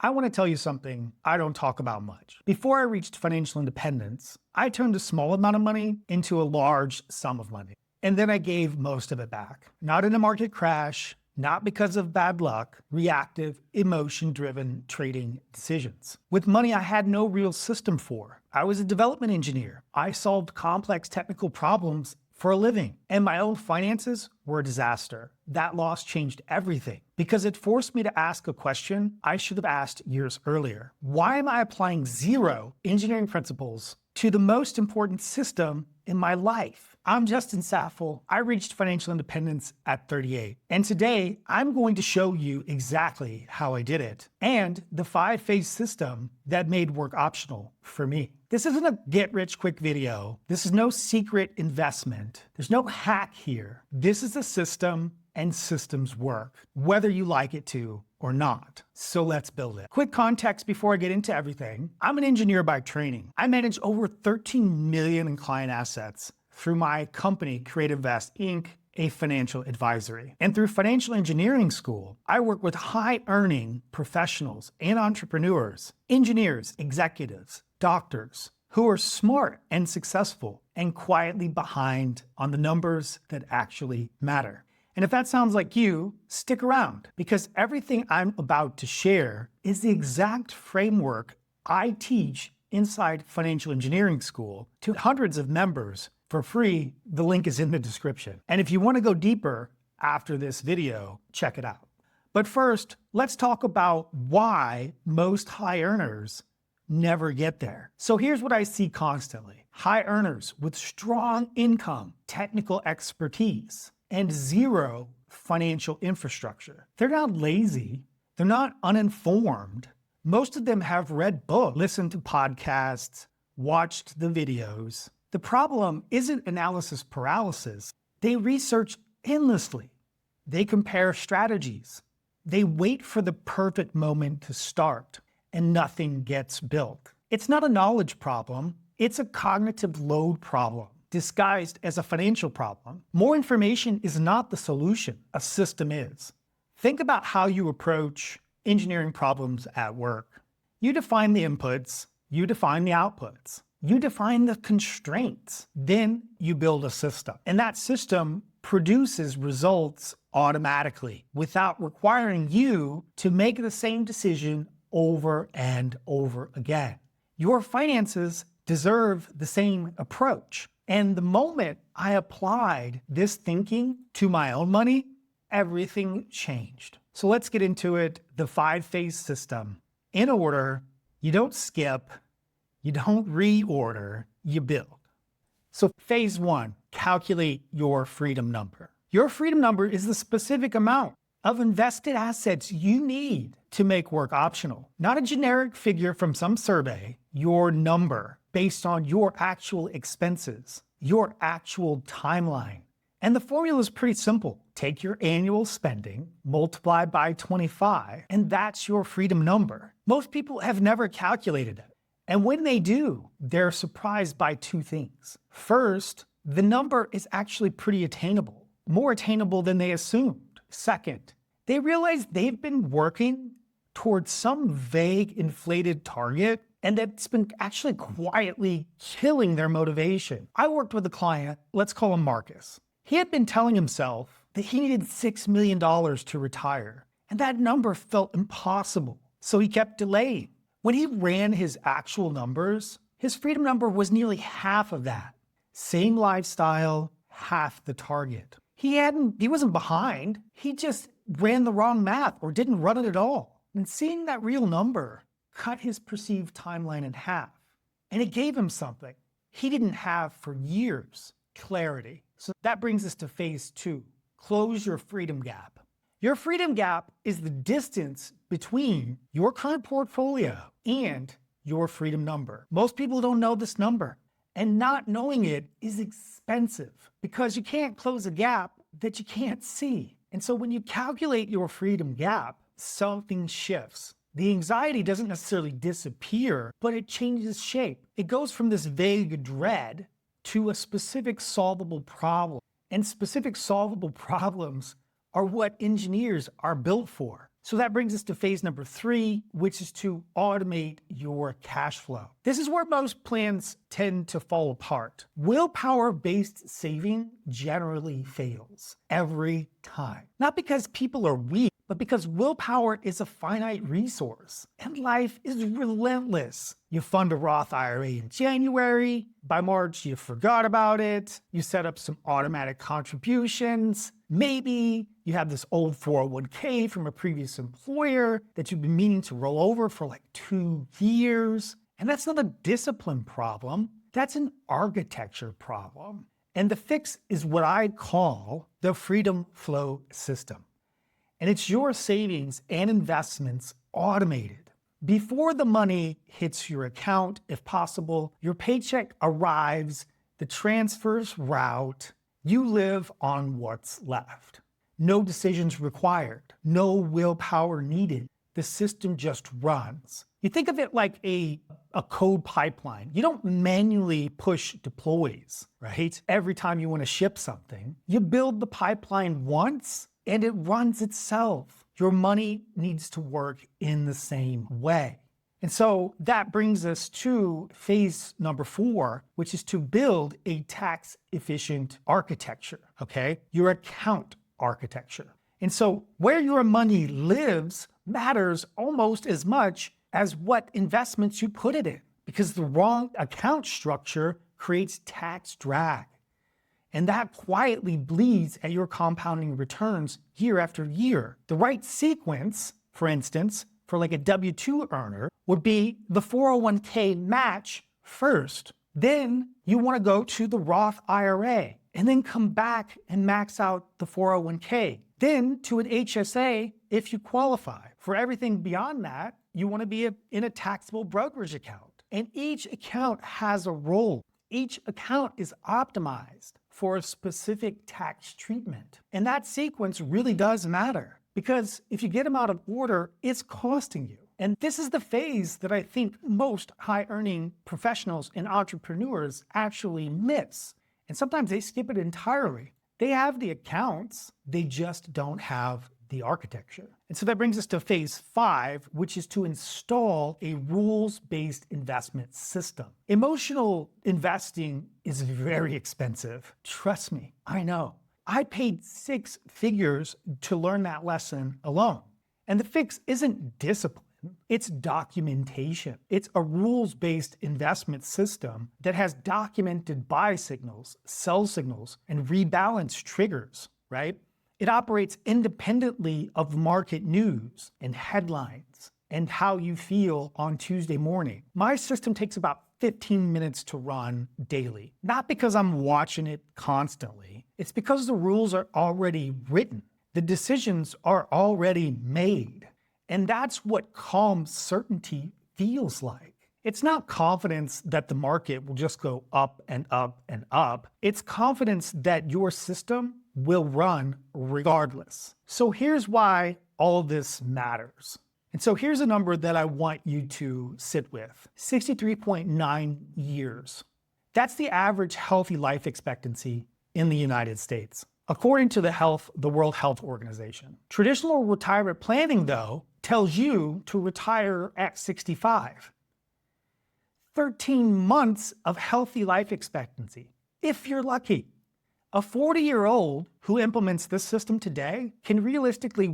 I want to tell you something I don't talk about much. Before I reached financial independence, I turned a small amount of money into a large sum of money. And then I gave most of it back. Not in a market crash, not because of bad luck, reactive, emotion-driven trading decisions. With money I had no real system for. I was a development engineer. I solved complex technical problems for a living, and my own finances were a disaster. That loss changed everything because it forced me to ask a question I should have asked years earlier. Why am I applying zero engineering principles to the most important system in my life? I'm Justin Saffel. I reached financial independence at 38. And today, I'm going to show you exactly how I did it and the 5-phase system that made work optional for me. This isn't a get-rich-quick video. This is no secret investment. There's no hack here. This is a system, and systems work, whether you like it to or not. So let's build it. Quick context before I get into everything. I'm an engineer by training. I manage over 13 million in client assets through my company, Creative Vest Inc., a financial advisory. And through financial engineering school, I work with high-earning professionals and entrepreneurs, engineers, executives, doctors, who are smart and successful and quietly behind on the numbers that actually matter. And if that sounds like you, stick around, because everything I'm about to share is the exact framework I teach inside financial engineering school to hundreds of members for free. The link is in the description. And if you want to go deeper after this video, check it out. But first, let's talk about why most high earners never get there. So here's what I see constantly. High earners with strong income, technical expertise, and zero financial infrastructure. They're not lazy. They're not uninformed. Most of them have read books, listened to podcasts, watched the videos. The problem isn't analysis paralysis. They research endlessly. They compare strategies. They wait for the perfect moment to start, and nothing gets built. It's not a knowledge problem. It's a cognitive load problem, disguised as a financial problem. More information is not the solution. A system is. Think about how you approach engineering problems at work. You define the inputs, you define the outputs, you define the constraints, then you build a system. And that system produces results automatically without requiring you to make the same decision over and over again. Your finances deserve the same approach. And the moment I applied this thinking to my own money, everything changed. So let's get into it. The 5-phase system. In order, you don't skip, you don't reorder, you build. So phase 1, calculate your freedom number. Your freedom number is the specific amount of invested assets you need to make work optional. Not a generic figure from some survey, your number based on your actual expenses, your actual timeline. And the formula is pretty simple. Take your annual spending, multiply by 25, and that's your freedom number. Most people have never calculated it. And when they do, they're surprised by two things. First, the number is actually pretty attainable, more attainable than they assumed. Second, they realize they've been working towards some vague inflated target and that's been actually quietly killing their motivation. I worked with a client, let's call him Marcus. He had been telling himself that he needed $6 million to retire, and that number felt impossible, so he kept delaying. When he ran his actual numbers, his freedom number was nearly half of that. Same lifestyle, half the target. He wasn't behind, he just ran the wrong math or didn't run it at all. And seeing that real number cut his perceived timeline in half. And it gave him something he didn't have for years, clarity. So that brings us to phase 2, close your freedom gap. Your freedom gap is the distance between your current portfolio and your freedom number. Most people don't know this number, and not knowing it is expensive because you can't close a gap that you can't see. And so when you calculate your freedom gap, something shifts. The anxiety doesn't necessarily disappear, but it changes shape. It goes from this vague dread to a specific solvable problem. And specific solvable problems are what engineers are built for. So that brings us to phase number 3, which is to automate your cash flow. This is where most plans tend to fall apart. Willpower-based saving generally fails every time. Not because people are weak, but because willpower is a finite resource and life is relentless. You fund a Roth IRA in January, by March you forgot about it, you set up some automatic contributions, maybe you have this old 401k from a previous employer that you've been meaning to roll over for like 2 years. And that's not a discipline problem, that's an architecture problem. And the fix is what I call the freedom flow system. And it's your savings and investments automated. Before the money hits your account, if possible, your paycheck arrives, the transfers route, you live on what's left. No decisions required, no willpower needed. The system just runs. You think of it like a code pipeline. You don't manually push deploys, right? Every time you want to ship something, you build the pipeline once and it runs itself. Your money needs to work in the same way. And so that brings us to phase number 4, which is to build a tax-efficient architecture, okay? Your account architecture. And so where your money lives matters almost as much as what investments you put it in, because the wrong account structure creates tax drag. And that quietly bleeds at your compounding returns year after year. The right sequence, for instance, for like a W-2 earner would be the 401k match first. Then you want to go to the Roth IRA and then come back and max out the 401k. Then to an HSA if you qualify. For everything beyond that, you want to be in a taxable brokerage account. And each account has a role. Each account is optimized for a specific tax treatment. And that sequence really does matter, because if you get them out of order, it's costing you. And this is the phase that I think most high-earning professionals and entrepreneurs actually miss. And sometimes they skip it entirely. They have the accounts, they just don't have the architecture. And so that brings us to phase 5, which is to install a rules-based investment system. Emotional investing is very expensive. Trust me, I know. I paid 6 figures to learn that lesson alone. And the fix isn't discipline, it's documentation. It's a rules-based investment system that has documented buy signals, sell signals, and rebalance triggers, right? It operates independently of market news and headlines and how you feel on Tuesday morning. My system takes about 15 minutes to run daily. Not because I'm watching it constantly. It's because the rules are already written. The decisions are already made. And that's what calm certainty feels like. It's not confidence that the market will just go up and up and up. It's confidence that your system will run regardless. So here's why all this matters. And so here's a number that I want you to sit with. 63.9 years. That's the average healthy life expectancy in the United States, according to the World Health Organization. Traditional retirement planning, though, tells you to retire at 65. 13 months of healthy life expectancy, if you're lucky. A 40-year-old who implements this system today can realistically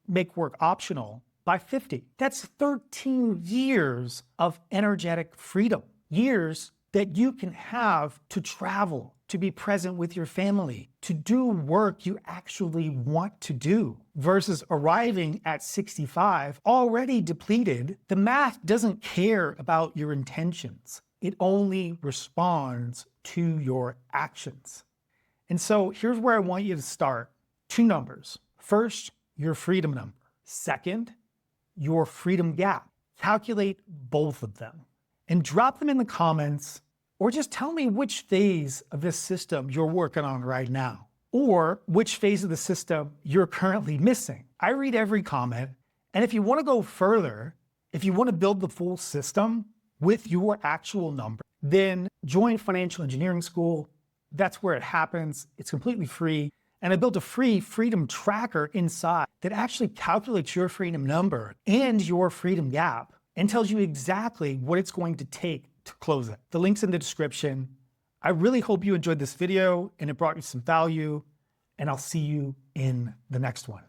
make work optional by 50. That's 13 years of energetic freedom. Years that you can have to travel, to be present with your family, to do work you actually want to do, versus arriving at 65 already depleted. The math doesn't care about your intentions. It only responds to your actions. And so here's where I want you to start. 2 numbers. First, your freedom number. Second, your freedom gap. Calculate both of them and drop them in the comments, or just tell me which phase of this system you're working on right now, or which phase of the system you're currently missing. I read every comment, and if you want to go further, if you want to build the full system with your actual number, then join Financial Engineering School. That's where it happens. It's completely free. And I built a free freedom tracker inside that actually calculates your freedom number and your freedom gap and tells you exactly what it's going to take to close it. The link's in the description. I really hope you enjoyed this video and it brought you some value, and I'll see you in the next one.